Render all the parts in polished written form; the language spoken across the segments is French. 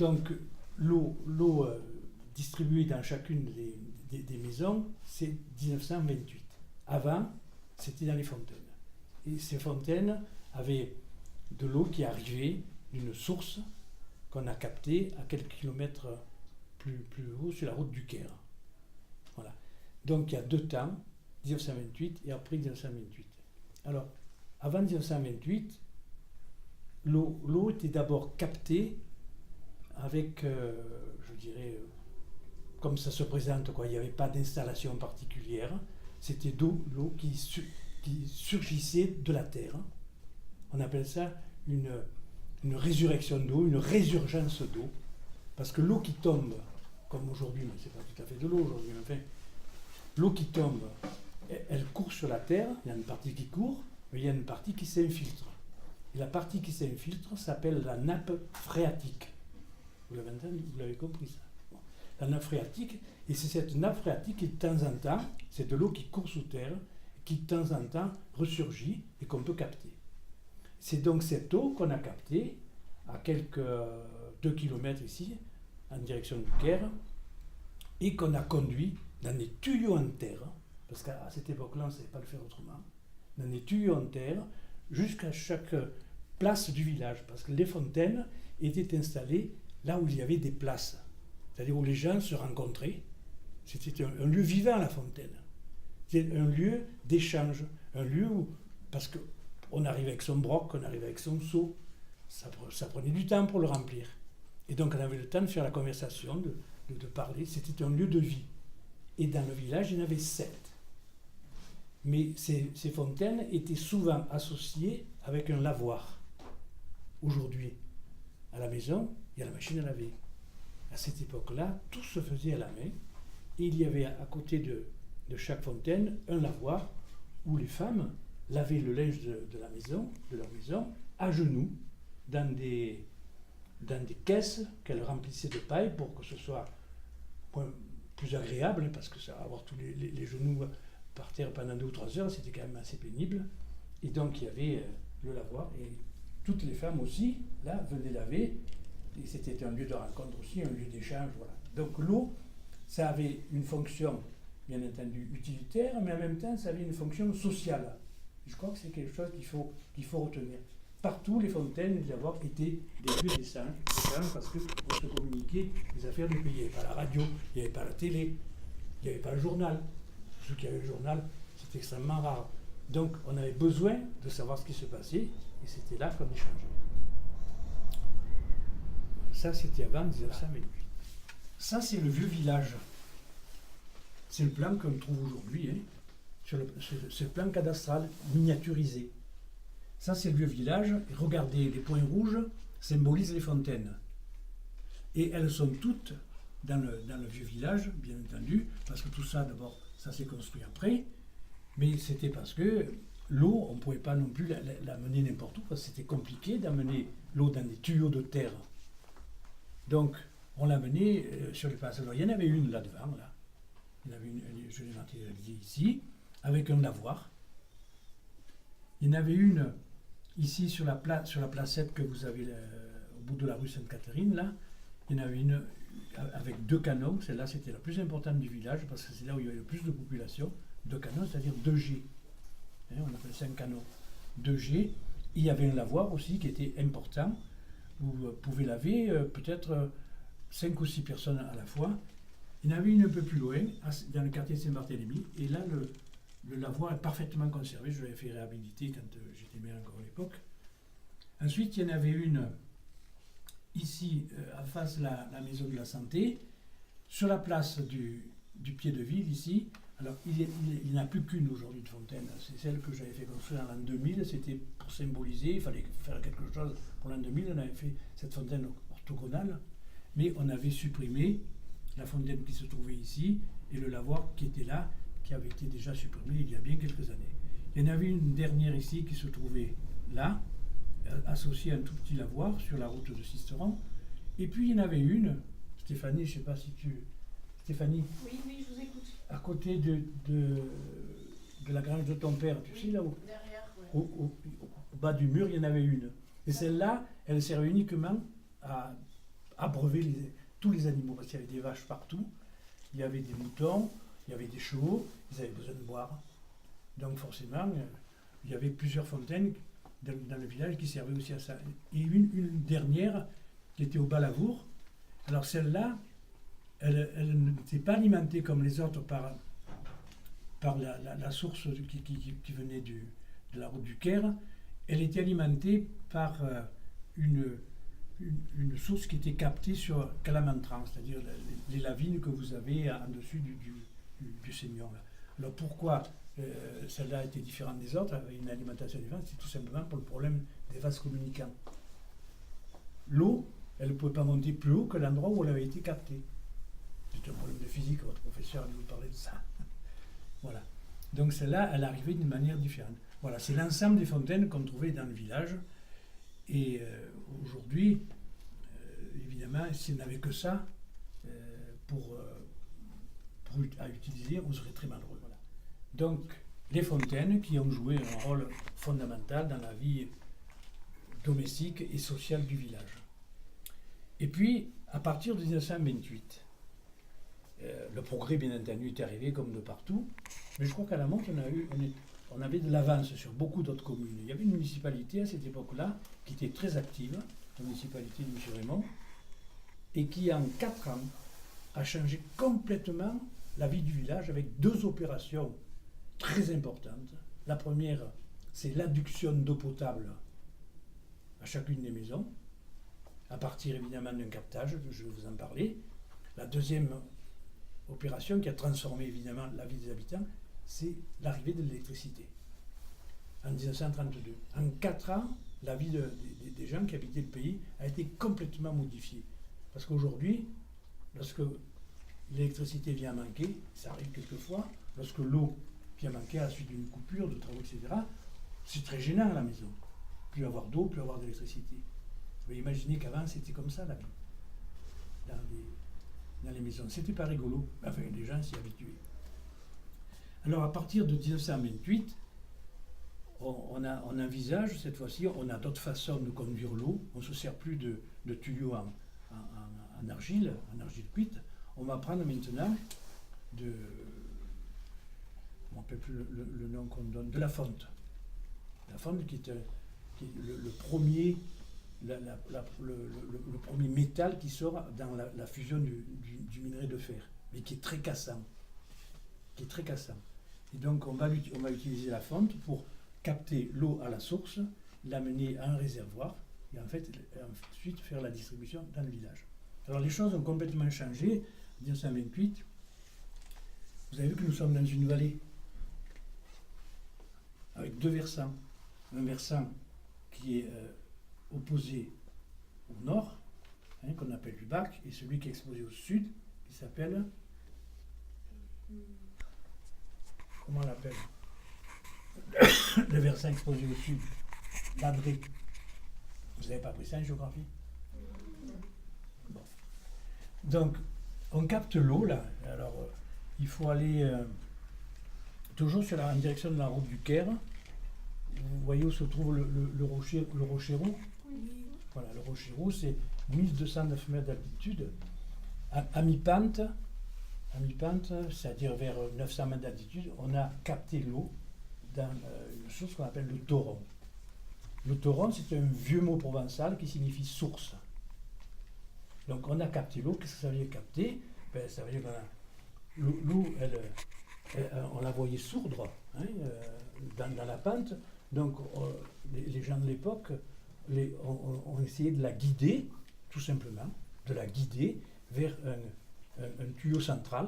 Donc l'eau distribuée dans chacune des maisons, c'est 1928. Avant, c'était dans les fontaines. Et ces fontaines avaient de l'eau qui arrivait d'une source qu'on a captée à quelques kilomètres plus haut sur la route du Caire. Voilà. Donc il y a 2 temps, 1928 et après 1928. Alors, avant 1928, l'eau était d'abord captée avec, je dirais, comme ça se présente, quoi. Il n'y avait pas d'installation particulière. C'était l'eau qui surgissait de la terre. On appelle ça une résurrection d'eau, une résurgence d'eau. Parce que l'eau qui tombe, comme aujourd'hui, mais ce n'est pas tout à fait de l'eau aujourd'hui, mais enfin, l'eau qui tombe, elle court sur la terre, il y a une partie qui court, mais il y a une partie qui s'infiltre. Et la partie qui s'infiltre s'appelle la nappe phréatique. Vous l'avez entendu, vous l'avez compris ça. Bon. La nappe phréatique, et c'est cette nappe phréatique qui de temps en temps, c'est de l'eau qui court sous terre, qui de temps en temps ressurgit et qu'on peut capter. C'est donc cette eau qu'on a captée à quelques 2 kilomètres ici, en direction du Caire, et qu'on a conduit dans des tuyaux en terre, parce qu'à cette époque-là, on ne savait pas le faire autrement, dans des tuyaux en terre, jusqu'à chaque place du village, parce que les fontaines étaient installées là où il y avait des places, c'est-à-dire où les gens se rencontraient. C'était un lieu vivant, la fontaine. C'était un lieu d'échange, un lieu où, parce qu'on arrivait avec son broc, on arrivait avec son seau, ça prenait du temps pour le remplir. Et donc on avait le temps de faire la conversation, de parler, c'était un lieu de vie. Et dans le village, il y en avait 7. Mais ces fontaines étaient souvent associées avec un lavoir. Aujourd'hui, à la maison, il y a la machine à laver. À cette époque-là, tout se faisait à la main. Et il y avait à côté de chaque fontaine un lavoir où les femmes lavaient le linge de leur maison, à genoux, dans des caisses qu'elles remplissaient de paille pour que ce soit plus agréable, parce que ça, avoir tous les genoux par terre pendant 2 ou 3 heures, c'était quand même assez pénible. Et donc il y avait le lavoir, et toutes les femmes aussi, là, venaient laver, et c'était un lieu de rencontre aussi, un lieu d'échange, voilà. Donc l'eau, ça avait une fonction, bien entendu, utilitaire, mais en même temps, ça avait une fonction sociale. Je crois que c'est quelque chose qu'il faut retenir. Partout, les fontaines, les lavoirs étaient des lieux d'échange, parce que pour se communiquer les affaires du pays. Il n'y avait pas la radio, il n'y avait pas la télé, il n'y avait pas le journal. Ceux qui avaient le journal, c'était extrêmement rare. Donc, on avait besoin de savoir ce qui se passait, et c'était là qu'on échangeait. Ça, c'était avant 1928. Ça, c'est le vieux village. C'est le plan qu'on trouve aujourd'hui, hein, c'est le plan cadastral miniaturisé. Ça, c'est le vieux village. Et regardez, les points rouges symbolisent les fontaines. Et elles sont toutes dans le vieux village, bien entendu, parce que tout ça, d'abord, ça s'est construit après. Mais c'était parce que l'eau, on ne pouvait pas non plus la mener n'importe où, parce que c'était compliqué d'amener l'eau dans des tuyaux de terre. Donc, on l'a menée sur les places. Alors, il y en avait une là-devant, là. Il y en avait une, je l'ai matérialisée ici, avec un lavoir. Il y en avait une ici sur la placette que vous avez au bout de la rue Sainte-Catherine, là. Il y en avait une avec 2 canaux. Celle-là, c'était la plus importante du village, parce que c'est là où il y avait le plus de population. 2 canaux, c'est-à-dire 2 jets. Hein, on appelle ça un canot. 2 jets. Il y avait un lavoir aussi qui était important, où vous pouvez laver peut-être 5 ou 6 personnes à la fois. Il y en avait une un peu plus loin, dans le quartier de Saint-Barthélemy, et là, le lavoir est parfaitement conservé. Je l'avais fait réhabiliter quand j'étais maire encore à l'époque. Ensuite, il y en avait une ici, en face de la maison de la santé, sur la place du pied de ville, ici. Alors, il n'y en a plus qu'une aujourd'hui de fontaine. C'est celle que j'avais fait construire en l'an 2000. C'était pour symboliser, il fallait faire quelque chose pour l'an 2000. On avait fait cette fontaine orthogonale, mais on avait supprimé la fontaine qui se trouvait ici et le lavoir qui était là, qui avait été déjà supprimé il y a bien quelques années. Il y en avait une dernière ici qui se trouvait là, associée à un tout petit lavoir sur la route de Sisteron. Et puis il y en avait une, Stéphanie, je ne sais pas si tu... Stéphanie? Oui, je vous écoute. À côté de la grange de ton père, tu sais là-haut? Derrière, ouais. Au bas du mur, il y en avait une. Et celle-là, elle servait uniquement à abreuver tous les animaux, parce qu'il y avait des vaches partout, il y avait des moutons, il y avait des chevaux, ils avaient besoin de boire. Donc forcément, il y avait plusieurs fontaines dans le village qui servaient aussi à ça. Et une dernière qui était au Balavour. Alors celle-là, elle n'était pas alimentée comme les autres par la source qui venait de la route du Caire. Elle était alimentée par une source qui était captée sur Calamantran, c'est-à-dire les lavines que vous avez en dessus du Seignon. Alors pourquoi celle-là était différente des autres, avec une alimentation différente? C'est tout simplement pour le problème des vases communicants. L'eau, elle ne pouvait pas monter plus haut que l'endroit où elle avait été captée. C'est un problème de physique, votre professeur nous parlait de ça. Voilà. Donc celle-là, elle arrivait d'une manière différente. Voilà, c'est l'ensemble des fontaines qu'on trouvait dans le village. Et aujourd'hui, évidemment, si on n'avait que ça à utiliser, on serait très malheureux. Voilà. Donc, les fontaines qui ont joué un rôle fondamental dans la vie domestique et sociale du village. Et puis, à partir de 1928, le progrès, bien entendu, est arrivé comme de partout, mais je crois qu'à la montre, on avait de l'avance sur beaucoup d'autres communes. Il y avait une municipalité à cette époque-là qui était très active, la municipalité de M. Raymond, et qui, en 4 ans, a changé complètement la vie du village avec 2 opérations très importantes. La première, c'est l'adduction d'eau potable à chacune des maisons, à partir évidemment d'un captage, je vais vous en parler. La deuxième opération qui a transformé évidemment la vie des habitants, c'est l'arrivée de l'électricité en 1932. En 4 ans, la vie des gens qui habitaient le pays a été complètement modifiée. Parce qu'aujourd'hui, lorsque l'électricité vient à manquer, ça arrive quelquefois, lorsque l'eau vient à manquer à la suite d'une coupure, de travaux, etc., c'est très gênant à la maison. Plus avoir d'eau, plus avoir d'électricité. Vous pouvez imaginer qu'avant, c'était comme ça la vie. Dans les maisons. C'était pas rigolo. Enfin, les gens s'y habituaient. Alors, à partir de 1928, on envisage, cette fois-ci, on a d'autres façons de conduire l'eau. On ne se sert plus de tuyaux en argile cuite. On va prendre maintenant on ne rappelle plus le nom qu'on donne, de la fonte. La fonte qui est le premier... le premier métal qui sort dans la fusion du minerai de fer, mais qui est très cassant. Et donc on va utiliser la fonte pour capter l'eau à la source, l'amener à un réservoir, et ensuite faire la distribution dans le village. Alors les choses ont complètement changé. En 1928, vous avez vu que nous sommes dans une vallée, avec 2 versants. Un versant qui est opposé au nord, qu'on appelle du bac, et celui qui est exposé au sud, qui s'appelle... Comment on l'appelle? Le versant exposé au sud, l'Adré. Vous n'avez pas appris ça en géographie? Bon. Donc, on capte l'eau, là. Alors, il faut aller toujours en direction de la route du Caire. Vous voyez où se trouve le rocher roux? Voilà, le rocher roux, c'est 1209 mètres d'altitude. À mi-pente, c'est-à-dire vers 900 mètres d'altitude, on a capté l'eau dans une source qu'on appelle le Toron. Le Toron, c'est un vieux mot provençal qui signifie source. Donc on a capté l'eau. Qu'est-ce que ça veut dire capter? Ça veut dire que l'eau, on la voyait sourdre dans la pente. Donc les gens de l'époque ont essayé de la guider, tout simplement, vers un tuyau central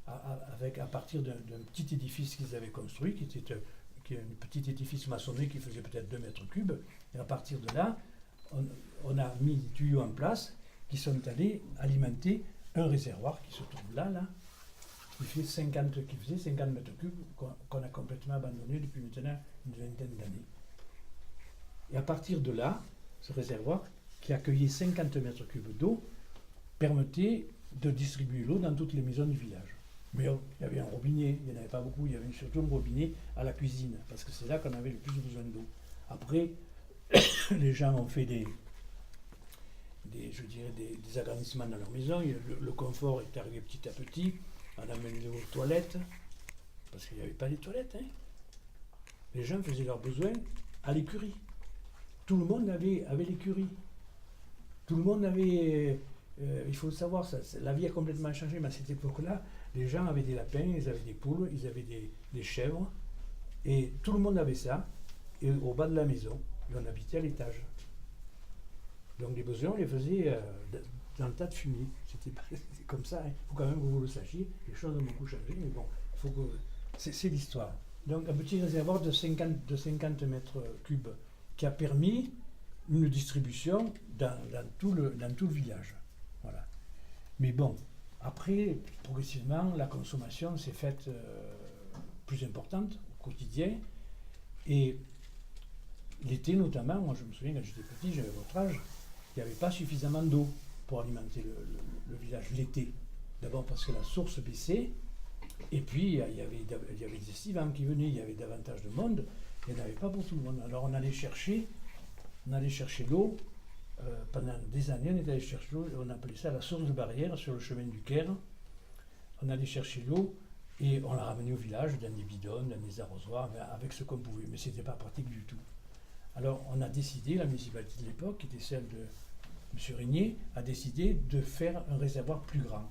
à partir d'un petit édifice qu'ils avaient construit, qui était un petit édifice maçonné qui faisait peut-être 2 mètres cubes. Et à partir de là, on a mis des tuyaux en place qui sont allés alimenter un réservoir qui se trouve là, qui faisait 50 mètres cubes, qu'on a complètement abandonné depuis maintenant une vingtaine d'années. Et à partir de là, ce réservoir, qui accueillait 50 mètres cubes d'eau, permettait de distribuer l'eau dans toutes les maisons du village. Mais il y avait un robinet, il n'y en avait pas beaucoup, il y avait surtout un robinet à la cuisine, parce que c'est là qu'on avait le plus besoin d'eau. Après, les gens ont fait des je dirais des agrandissements dans leur maison. Le confort est arrivé petit à petit. On a mené aux toilettes, parce qu'il n'y avait pas de toilettes. Hein. Les gens faisaient leurs besoins à l'écurie. Tout le monde avait l'écurie. Tout le monde avait... il faut le savoir, la vie a complètement changé, mais à cette époque-là, les gens avaient des lapins, ils avaient des poules, ils avaient des chèvres, et tout le monde avait ça, et au bas de la maison, et on habitait à l'étage. Donc les besoins, on les faisait dans le tas de fumier. C'était comme ça, il faut quand même que vous le sachiez, les choses ont beaucoup changé, mais bon, faut que, c'est l'histoire. Donc un petit réservoir de 50 mètres cubes qui a permis une distribution dans tout le village. Voilà. Mais bon, après, progressivement, la consommation s'est faite plus importante au quotidien. Et l'été notamment, moi je me souviens quand j'étais petit, j'avais votre âge, il n'y avait pas suffisamment d'eau pour alimenter le village l'été. D'abord parce que la source baissait, et puis il y avait des estivants qui venaient, il y avait davantage de monde, il n'y en avait pas pour tout le monde. Alors on allait chercher l'eau. Pendant des années, on était allé chercher l'eau, on appelait ça la source de barrière sur le chemin du Caire. On allait chercher l'eau et on la ramenait au village dans des bidons, dans des arrosoirs, avec ce qu'on pouvait. Mais ce n'était pas pratique du tout. Alors on a décidé, la municipalité de l'époque, qui était celle de M. Régnier, a décidé de faire un réservoir plus grand.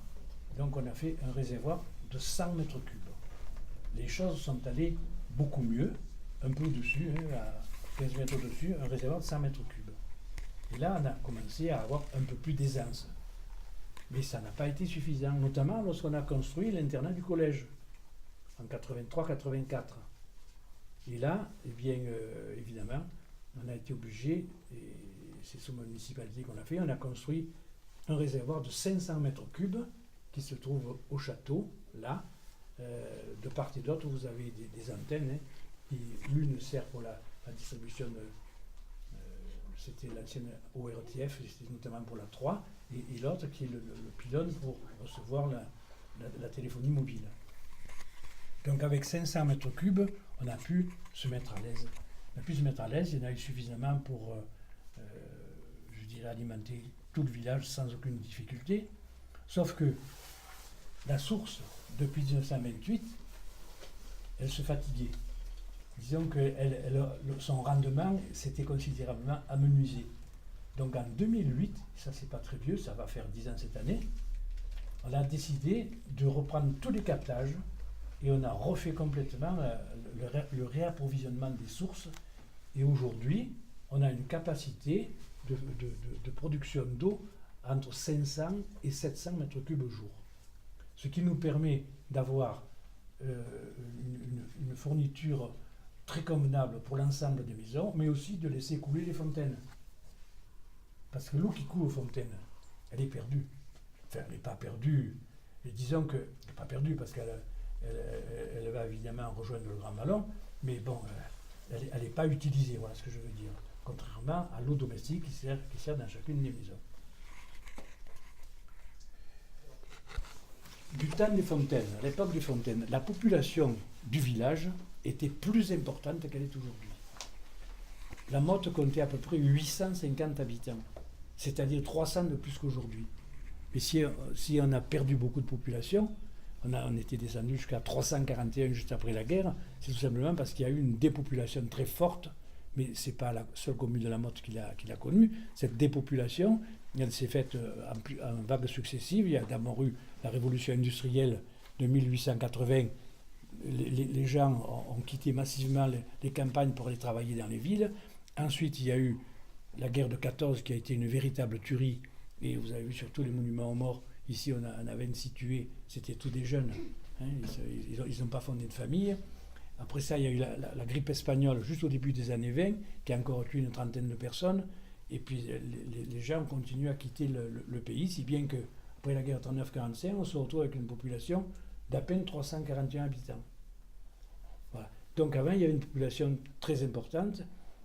Donc on a fait un réservoir de 100 mètres cubes. Les choses sont allées beaucoup mieux, un peu au-dessus, à 15 mètres au-dessus, un réservoir de 100 mètres cubes. Et là, on a commencé à avoir un peu plus d'aisance. Mais ça n'a pas été suffisant, notamment lorsqu'on a construit l'internat du collège, en 83-84. Et là, eh bien, évidemment, on a été obligé, et c'est sous ma municipalité qu'on l'a fait, on a construit un réservoir de 500 mètres cubes qui se trouve au château, là. De part et d'autre, vous avez des antennes. Hein, l'une sert pour la distribution de... c'était l'ancienne ORTF, c'était notamment pour la 3, et l'autre qui est le pylône pour recevoir la téléphonie mobile. Donc avec 500 mètres cubes, on a pu se mettre à l'aise. Il y en a eu suffisamment pour, je dirais, alimenter tout le village sans aucune difficulté. Sauf que la source, depuis 1928, elle se fatiguait. Disons que son rendement s'était considérablement amenuisé. Donc en 2008, ça c'est pas très vieux, ça va faire 10 ans cette année, on a décidé de reprendre tous les captages et on a refait complètement le réapprovisionnement des sources. Et aujourd'hui, on a une capacité de production d'eau entre 500 et 700 mètres cubes au jour. Ce qui nous permet d'avoir une fourniture très convenable pour l'ensemble des maisons, mais aussi de laisser couler les fontaines. Parce que l'eau qui coule aux fontaines, elle est perdue. Enfin, elle n'est pas perdue. Et disons qu'elle n'est pas perdue parce qu'elle va évidemment rejoindre le Grand Ballon, mais bon, elle n'est pas utilisée, voilà ce que je veux dire. Contrairement à l'eau domestique qui sert dans chacune des maisons. Du temps des fontaines, à l'époque des fontaines, la population du village était plus importante qu'elle est aujourd'hui. La Motte comptait à peu près 850 habitants, c'est-à-dire 300 de plus qu'aujourd'hui. Et si on a perdu beaucoup de population, on était descendu jusqu'à 341 juste après la guerre, c'est tout simplement parce qu'il y a eu une dépopulation très forte, mais ce n'est pas la seule commune de la Motte qui l'a connue. Cette dépopulation, elle s'est faite en vagues successives. Il y a d'abord eu la révolution industrielle de 1880. Les gens ont quitté massivement les campagnes pour aller travailler dans les villes. Ensuite, il y a eu la guerre de 14 qui a été une véritable tuerie. Et vous avez vu sur tous les monuments aux morts, ici on a 26 tués, c'était tous des jeunes. Hein, ils n'ont pas fondé de famille. Après ça, il y a eu la grippe espagnole juste au début des années 20, qui a encore tué une trentaine de personnes. Et puis les gens continuent à quitter le pays, si bien qu'après la guerre 39-45, on se retrouve avec une population d'à peine 341 habitants. Voilà. Donc avant, il y avait une population très importante,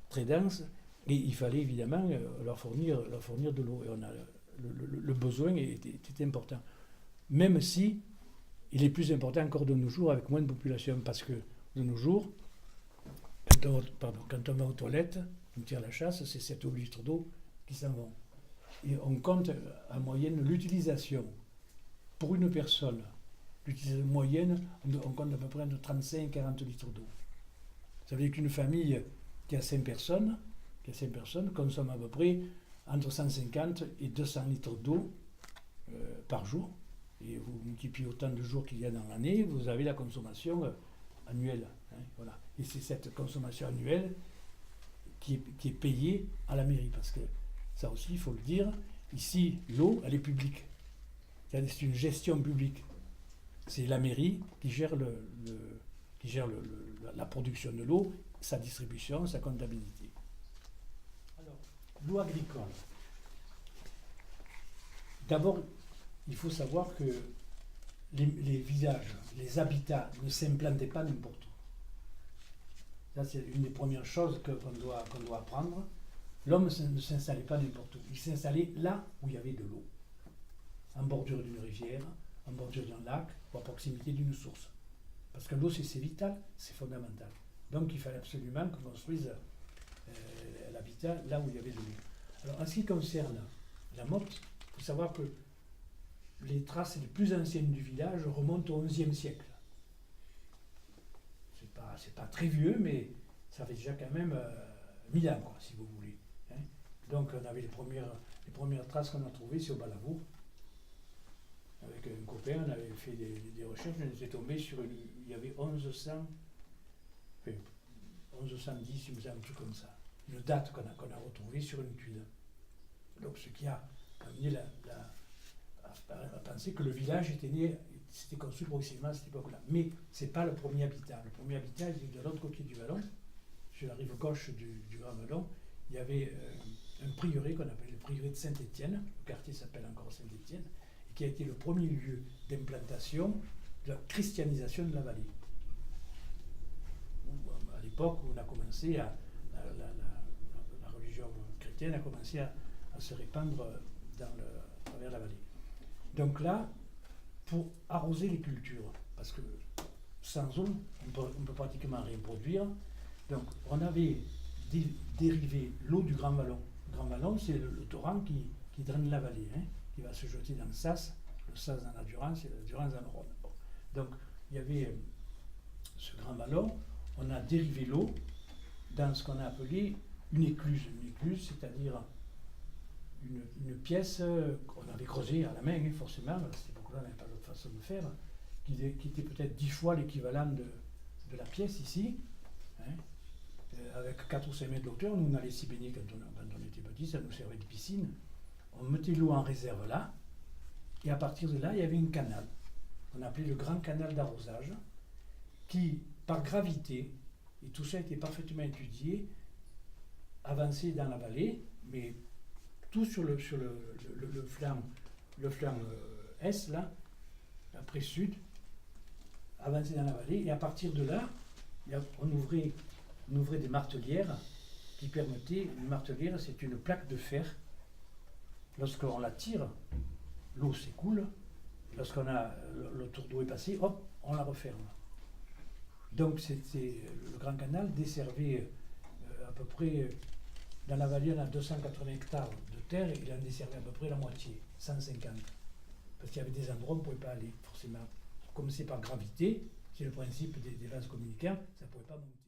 très dense, et il fallait évidemment leur fournir de l'eau. Et le besoin était important. Même si il est plus important encore de nos jours avec moins de population, parce que de nos jours, quand on va aux toilettes, on tire la chasse, c'est 7 litres d'eau qui s'en vont. Et on compte en moyenne l'utilisation pour une personne. L'utilisation moyenne, on compte à peu près de 35 à 40 litres d'eau. Ça veut dire qu'une famille qui a 5 personnes, consomme à peu près entre 150 et 200 litres d'eau par jour. Et vous multipliez autant de jours qu'il y a dans l'année, vous avez la consommation annuelle. Hein, voilà. Et c'est cette consommation annuelle qui est payée à la mairie. Parce que ça aussi, il faut le dire, ici, l'eau, elle est publique. C'est une gestion publique. C'est la mairie qui gère, la production de l'eau, sa distribution, sa comptabilité. Alors, l'eau agricole. D'abord, il faut savoir que les villages, les habitats ne s'implantaient pas n'importe où. Ça, c'est une des premières choses qu'on doit apprendre. L'homme ne s'installait pas n'importe où. Il s'installait là où il y avait de l'eau. En bordure d'une rivière, en bordure d'un lac ou à proximité d'une source. Parce que l'eau, c'est vital, c'est fondamental. Donc il fallait absolument qu'on construise l'habitat là où il y avait de l'eau. Alors en ce qui concerne la motte, il faut savoir que les traces les plus anciennes du village remontent au XIe siècle. C'est pas très vieux, mais ça fait déjà quand même 1000 ans, quoi, si vous voulez. Hein. Donc on avait les premières traces qu'on a trouvées sur Balavour. Avec un copain, on avait fait des recherches, on était tombé sur il y avait 1110, il me semble, un truc comme ça. Une date qu'on a retrouvée sur une tuile. Donc ce qui a amené à penser que le village s'était construit progressivement à cette époque-là. Mais ce n'est pas le premier habitat. Le premier habitat, il est de l'autre côté du vallon, sur la rive gauche du Grand Vallon. Il y avait un prieuré qu'on appelle le prieuré de Saint-Étienne. Le quartier s'appelle encore Saint-Étienne. Qui a été le premier lieu d'implantation de la christianisation de la vallée. À l'époque où on a commencé la religion chrétienne a commencé à se répandre à travers la vallée. Donc là, pour arroser les cultures, parce que sans eau, on peut pratiquement rien produire, donc on avait dérivé l'eau du Grand Vallon. Le Grand Vallon, c'est le torrent qui draine la vallée, hein, qui va se jeter dans le Sas dans la Durance et la Durance dans le Rhône. Bon. Donc il y avait ce Grand Vallon, on a dérivé l'eau dans ce qu'on a appelé une écluse. Une écluse, c'est-à-dire une pièce qu'on avait creusée à la main, hein, forcément, à cette époque-là, on n'avait pas d'autre façon de faire, qui était peut-être 10 fois l'équivalent de la pièce ici, hein, avec 4 ou 5 mètres de hauteur. Nous, on allait s'y baigner quand on était petits, ça nous servait de piscine. On mettait l'eau en réserve là, et à partir de là, il y avait un canal, qu'on appelait le grand canal d'arrosage, qui, par gravité, et tout ça a été parfaitement étudié, avançait dans la vallée, mais tout sur le flanc est, là, après sud, avançait dans la vallée, et à partir de là, on ouvrait des martelières qui permettaient, une martelière, c'est une plaque de fer. Lorsqu'on la tire, l'eau s'écoule. Lorsqu'on a le tour d'eau est passé, hop, on la referme. Donc le Grand Canal desservait à peu près, dans la vallée, on a 280 hectares de terre, et il en desservait à peu près la moitié, 150. Parce qu'il y avait des endroits où on ne pouvait pas aller, forcément. Comme c'est par gravité, c'est le principe des vases communicants, ça ne pouvait pas monter.